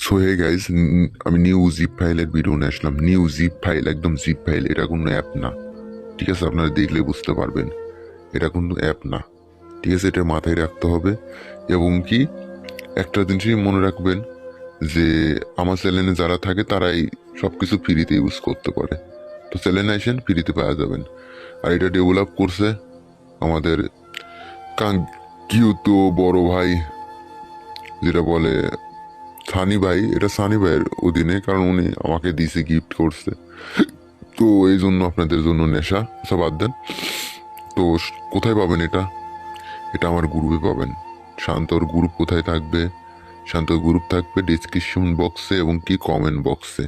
So hey guys, আমি new zip ফাইলের video নিয়ে আসলাম। নিউ জিপ ফাইল, একদম জিপ ফাইল। এটা কোনো অ্যাপ না, ঠিক আছে? আপনারা দেখলে বুঝতে পারবেন এটা কোনো অ্যাপ না, ঠিক আছে? এটা মাথায় রাখতে হবে। এবং কি একটা জিনিসই মনে রাখবেন যে আমার চ্যানেলে যারা থাকে তারাই সব কিছু ফ্রিতে ইউজ করতে পারে। তো চ্যানেলে আসেন, ফ্রিতে পাওয়া যাবেন। আর এটা ডেভেলপ করছে আমাদের কাঙ্ক্ষিত বড় ভাই, যেটা বলে সানি ভাই। এটা সানি ভাইয়ের অধীনে, কারণ উনি আমাকে দিছে, গিফট করছে। তো এই জন্য আপনাদের জন্য নেশা, সব বাদ দেন। তো কোথায় পাবেন এটা? এটা আমার গ্রুপে পাবেন। শান্তর গ্রুপ কোথায় থাকবে? শান্তর গ্রুপ থাকবে ডিসক্রিপশন বক্সে এবং কি কমেন্ট বক্সে।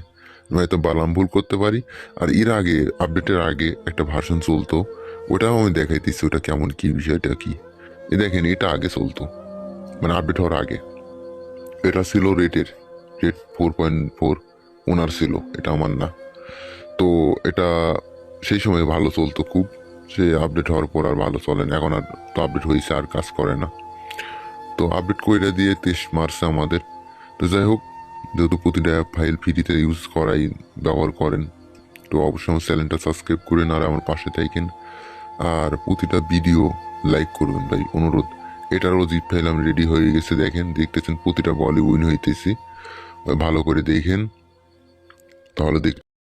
আমি হয়তো বালাম ভুল করতে পারি। আর এর আগে, আপডেটের আগে একটা ভার্সন চলতো, ওটাও আমি দেখাইতেছি ওটা কেমন, কি বিষয়টা কি। দেখেন, এটা আগে চলতো, মানে আপডেট হওয়ার আগে। এটা ছিল রেট 4.4। ওনার ছিল, এটা আমার না। তো এটা সেই সময় ভালো চলতো খুব। সে আপডেট হওয়ার পর আর ভালো চলে না। এখন আর তো আপডেট হয়েছে, আর কাজ করে না। তো আপডেট করে দিয়ে 23 মার্চে আমাদের। তো যাই হোক, যেহেতু প্রতিটা ফাইল ফ্রিতে ইউজ করাই, ব্যবহার করেন, তো অবশ্যই আমার চ্যানেলটা সাবস্ক্রাইব করেন আর আমার পাশে থাকেন। আর প্রতিটা ভিডিও লাইক করবেন ভাই, অনুরোধ। এটারও জিপ ফাইল আমি রেডি হয়ে গেছে, দেখেন, দেখতেছেন প্রতিটা বলে উইন হইতেছি। ভালো করে দেখেন, তাহলে দেখ